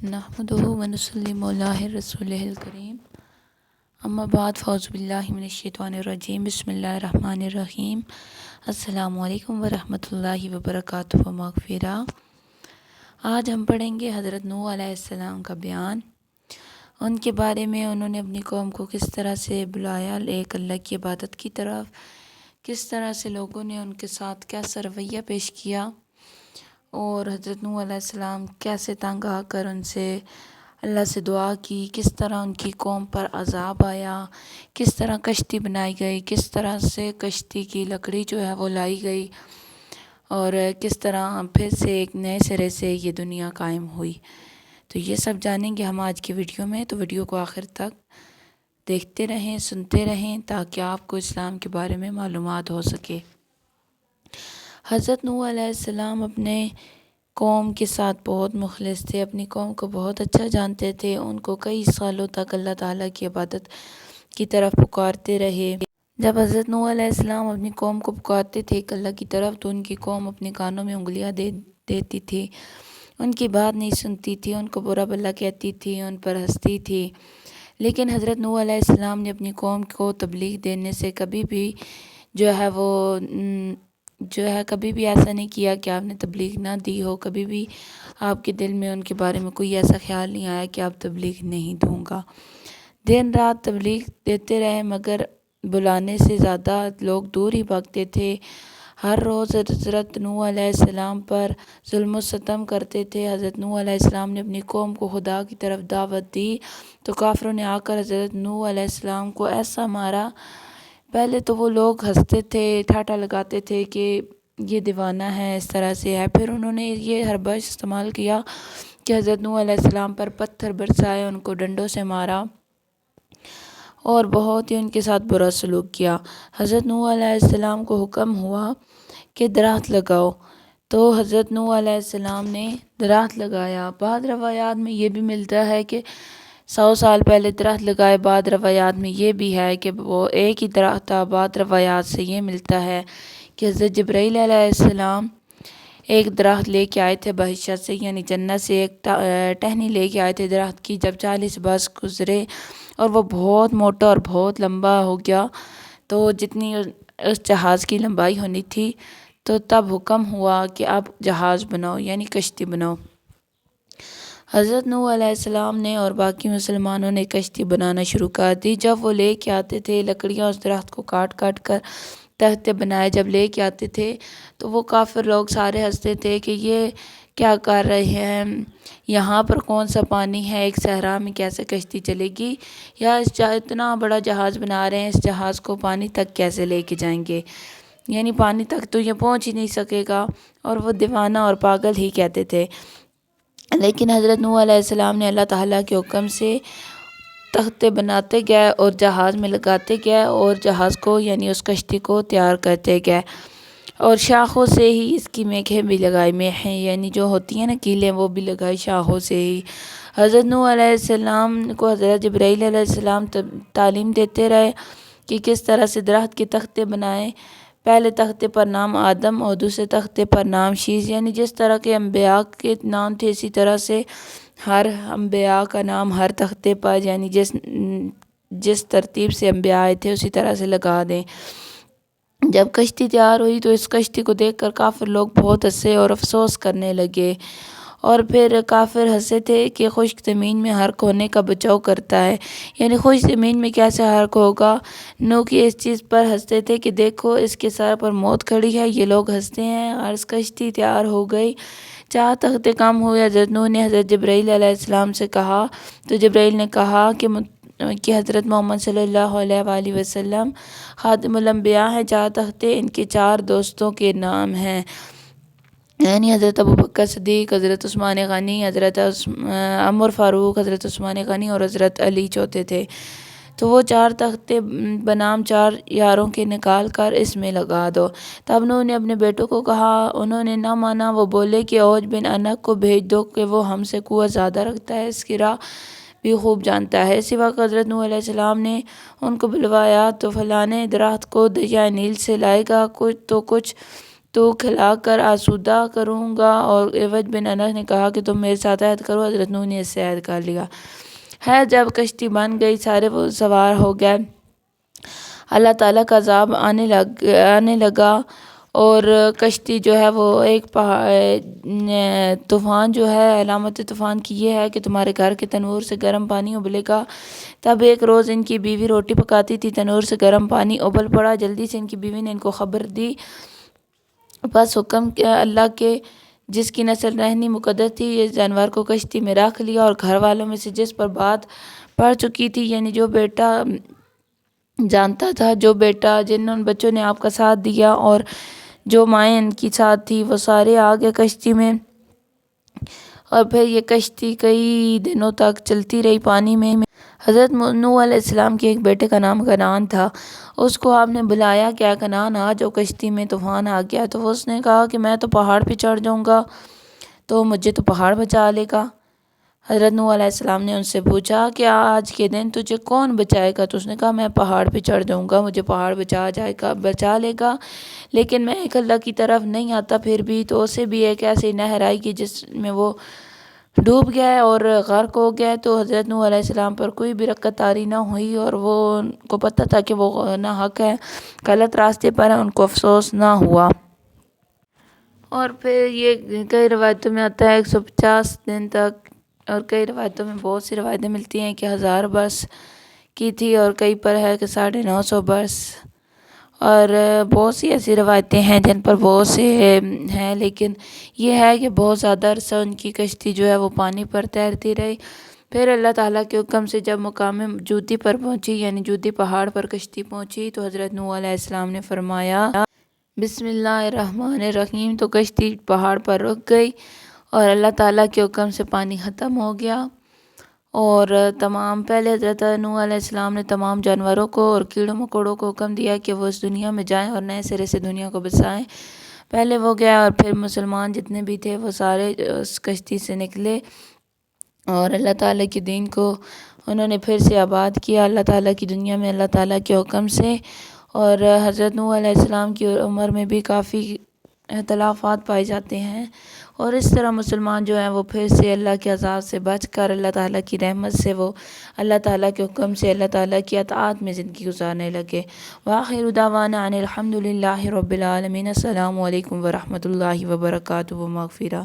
نحمدہ ونصلی علی رسولہ الکریم اما بعد فاعوذ باللہ من الشیطان الرجیم بسم اللہ الرحمن الرحیم السلام علیکم ورحمۃ اللہ وبرکاتہ و مغفرہ۔ آج ہم پڑھیں گے حضرت نوح علیہ السلام کا بیان، ان کے بارے میں انہوں نے اپنی قوم کو کس طرح سے بلایا ایک اللہ کی عبادت کی طرف، کس طرح سے لوگوں نے ان کے ساتھ کیسا رویہ پیش کیا، اور حضرت نوح علیہ السلام کیسے تنگ آ کر ان سے اللہ سے دعا کی، کس طرح ان کی قوم پر عذاب آیا، کس طرح کشتی بنائی گئی، کس طرح سے کشتی کی لکڑی جو ہے وہ لائی گئی، اور کس طرح پھر سے ایک نئے سرے سے یہ دنیا قائم ہوئی۔ تو یہ سب جانیں گے ہم آج کی ویڈیو میں، تو ویڈیو کو آخر تک دیکھتے رہیں، سنتے رہیں تاکہ آپ کو اسلام کے بارے میں معلومات ہو سکے۔ حضرت نوح علیہ السلام اپنے قوم کے ساتھ بہت مخلص تھے، اپنی قوم کو بہت اچھا جانتے تھے، ان کو کئی سالوں تک اللہ تعالیٰ کی عبادت کی طرف پکارتے رہے۔ جب حضرت نوح علیہ السلام اپنی قوم کو پکارتے تھے اللہ کی طرف تو ان کی قوم اپنے کانوں میں انگلیاں دیتی تھی، ان کی بات نہیں سنتی تھی، ان کو برا بھلا کہتی تھی، ان پر ہنستی تھی۔ لیکن حضرت نوح علیہ السلام نے اپنی قوم کو تبلیغ دینے سے کبھی بھی کبھی بھی ایسا نہیں کیا کہ آپ نے تبلیغ نہ دی ہو، کبھی بھی آپ کے دل میں ان کے بارے میں کوئی ایسا خیال نہیں آیا کہ آپ تبلیغ نہیں دوں گا۔ دن رات تبلیغ دیتے رہے مگر بلانے سے زیادہ لوگ دور ہی بھاگتے تھے۔ ہر روز حضرت نوح علیہ السلام پر ظلم و ستم کرتے تھے۔ حضرت نوح علیہ السلام نے اپنی قوم کو خدا کی طرف دعوت دی تو کافروں نے آ کر حضرت نوح علیہ السلام کو ایسا مارا، پہلے تو وہ لوگ ہنستے تھے، ٹھاٹھا لگاتے تھے کہ یہ دیوانہ ہے، اس طرح سے ہے۔ پھر انہوں نے یہ حربہ استعمال کیا کہ حضرت نوح علیہ السلام پر پتھر برسائے، ان کو ڈنڈوں سے مارا اور بہت ہی ان کے ساتھ برا سلوک کیا۔ حضرت نوح علیہ السلام کو حکم ہوا کہ درخت لگاؤ، تو حضرت نوح علیہ السلام نے درخت لگایا۔ بعض روایات میں یہ بھی ملتا ہے کہ 100 سال پہلے درخت لگائے، بعض روایات میں یہ بھی ہے کہ وہ ایک ہی درخت تھا۔ بعض روایات سے یہ ملتا ہے کہ حضرت جبرائیل علیہ السلام ایک درخت لے کے آئے تھے بہشت سے، یعنی جنت سے ایک ٹہنی لے کے آئے تھے درخت کی۔ جب 40 برس گزرے اور وہ بہت موٹا اور بہت لمبا ہو گیا تو جتنی اس جہاز کی لمبائی ہونی تھی، تو تب حکم ہوا کہ اب جہاز بناؤ، یعنی کشتی بناؤ۔ حضرت نوح علیہ السلام نے اور باقی مسلمانوں نے کشتی بنانا شروع کر دی۔ جب وہ لے کے آتے تھے لکڑیاں، اس درخت کو کاٹ کاٹ کر تختے بنائے جب لے کے آتے تھے تو وہ کافر لوگ سارے ہنستے تھے کہ یہ کیا کر رہے ہیں، یہاں پر کون سا پانی ہے، ایک صحرا میں کیسے کشتی چلے گی، یا اتنا بڑا جہاز بنا رہے ہیں، اس جہاز کو پانی تک کیسے لے کے جائیں گے، یعنی پانی تک تو یہ پہنچ ہی نہیں سکے گا، اور وہ دیوانہ اور پاگل ہی کہتے تھے۔ لیکن حضرت نوح علیہ السلام نے اللہ تعالیٰ کے حکم سے تختے بناتے گئے اور جہاز میں لگاتے گئے، اور جہاز کو یعنی اس کشتی کو تیار کرتے گئے، اور شاخوں سے ہی اس کی میخیں بھی لگائی، میخیں یعنی جو ہوتی ہیں نا کیلیں، وہ بھی لگائی شاخوں سے ہی۔ حضرت نوح علیہ السلام کو حضرت جبرائیل علیہ السلام تعلیم دیتے رہے کہ کس طرح سے درخت کے تختے بنائیں۔ پہلے تختے پر نام آدم اور دوسرے تختے پر نام شیش، یعنی جس طرح کے انبیاء کے نام تھے اسی طرح سے ہر انبیاء کا نام ہر تختے پر، یعنی جس ترتیب سے انبیاء آئے تھے اسی طرح سے لگا دیں۔ جب کشتی تیار ہوئی تو اس کشتی کو دیکھ کر کافر لوگ بہت ہنسے اور افسوس کرنے لگے، اور پھر کافر ہنسے تھے کہ خشک زمین میں حرق ہونے کا بچاؤ کرتا ہے، یعنی خشک زمین میں کیسے حرق ہوگا۔ نوح کی اس چیز پر ہنستے تھے کہ دیکھو اس کے سر پر موت کھڑی ہے، یہ لوگ ہنستے ہیں، اور اس کشتی تیار ہو گئی۔ 4 تختے کم ہوئے، حضرت نوح نے حضرت جبرائیل علیہ السلام سے کہا تو جبرائیل نے کہا کہ حضرت محمد صلی اللہ علیہ وآلہ وسلم خاتم الانبیاء ہیں، 4 تختے ان کے 4 دوستوں کے نام ہیں، یعنی حضرت ابوبکر صدیق، حضرت عثمان غنی، حضرت عمر فاروق، حضرت عثمان غنی اور حضرت علی چوتھے تھے۔ تو وہ 4 تختے بنام 4 یاروں کے نکال کر اس میں لگا دو۔ تب نوح نے اپنے بیٹوں کو کہا، انہوں نے نہ مانا، وہ بولے کہ اوج بن عنق کو بھیج دو کہ وہ ہم سے قوت زیادہ رکھتا ہے، اس کی راہ بھی خوب جانتا ہے۔ اسی وقت حضرت نوح علیہ السلام نے ان کو بلوایا تو فلانے درخت کو دریائے نیل سے لائے گا، تو کھلا کر آسودہ کروں گا۔ اور عوج بن انس نے کہا کہ تم میرے ساتھ عہد کرو۔ حضرت نوح نے اس سے عہد کر لیا۔ جب کشتی بن گئی، سارے وہ سوار ہو گئے، اللہ تعالیٰ کا عذاب آنے لگا اور کشتی جو ہے وہ ایک طوفان جو ہے، علامت طوفان کی یہ ہے کہ تمہارے گھر کے تنور سے گرم پانی ابلے گا۔ تب ایک روز ان کی بیوی روٹی پکاتی تھی، تنور سے گرم پانی ابل پڑا۔ جلدی سے ان کی بیوی نے ان کو خبر دی، بس حکم کیا اللہ کے جس کی نسل رہنی مقدس تھی، اس جانور کو کشتی میں رکھ لیا۔ اور گھر والوں میں سے جس پر بات پڑ چکی تھی، یعنی جو بیٹا جانتا تھا، جو بیٹا جن بچوں نے آپ کا ساتھ دیا اور جو مائیں ان کی ساتھ تھی، وہ سارے آگے کشتی میں۔ اور پھر یہ کشتی کئی دنوں تک چلتی رہی پانی میں۔ حضرت نوح علیہ السلام کے ایک بیٹے کا نام کنعان تھا۔ اس کو آپ نے بلایا، کیا کنعان آ جاؤ، کشتی میں طوفان آ گیا۔ تو اس نے کہا کہ میں تو پہاڑ پہ چڑھ جاؤں گا، تو مجھے تو پہاڑ بچا لے گا۔ حضرت نوح علیہ السلام نے ان سے پوچھا کہ آج کے دن تجھے کون بچائے گا؟ تو اس نے کہا میں پہاڑ پہ چڑھ جاؤں گا، مجھے پہاڑ بچا لے گا، لیکن میں ایک اللہ کی طرف نہیں آتا پھر بھی۔ تو اسے بھی ایک ایسی نہر آئی کہ جس میں وہ ڈوب گیا اور غرق ہو گیا۔ تو حضرت نوح علیہ السلام پر کوئی بھی رکت طاری نہ ہوئی، اور وہ ان کو پتہ تھا کہ وہ ناحق ہے، غلط راستے پر ہے، ان کو افسوس نہ ہوا۔ اور پھر یہ کئی روایتوں میں آتا ہے 150 دن تک، اور کئی روایتوں میں بہت سی روایتیں ملتی ہیں کہ 1000 برس کی تھی، اور کئی پر ہے کہ 950 برس، اور بہت سی ایسی روایتیں ہیں جن پر بہت سے ہیں، لیکن یہ ہے کہ بہت زیادہ عرصہ ان کی کشتی جو ہے وہ پانی پر تیرتی رہی۔ پھر اللہ تعالیٰ کے حکم سے جب مقام جودی پر پہنچی، یعنی جودی پہاڑ پر کشتی پہنچی، تو حضرت نوح علیہ السلام نے فرمایا بسم اللہ الرحمن الرحیم، تو کشتی پہاڑ پر رک گئی اور اللہ تعالیٰ کے حکم سے پانی ختم ہو گیا۔ اور پہلے حضرت نوح علیہ السلام نے تمام جانوروں کو اور کیڑوں مکوڑوں کو حکم دیا کہ وہ اس دنیا میں جائیں اور نئے سرے سے دنیا کو بسائیں۔ پہلے وہ گیا، اور پھر مسلمان جتنے بھی تھے وہ سارے اس کشتی سے نکلے اور اللہ تعالیٰ کے دین کو انہوں نے پھر سے آباد کیا، اللہ تعالیٰ کی دنیا میں اللہ تعالیٰ کے حکم سے۔ اور حضرت نوح علیہ السلام کی عمر میں بھی کافی اختلافات پائے جاتے ہیں، اور اس طرح مسلمان جو ہیں وہ پھر سے اللہ کے عذاب سے بچ کر اللہ تعالیٰ کی رحمت سے وہ اللہ تعالیٰ کے حکم سے اللہ تعالیٰ کی اطاعت میں زندگی گزارنے لگے۔ وآخر دعوانا ان الحمد للہ رب العالمین۔ السلام علیکم ورحمۃ اللہ وبرکاتہ و مغفرہ۔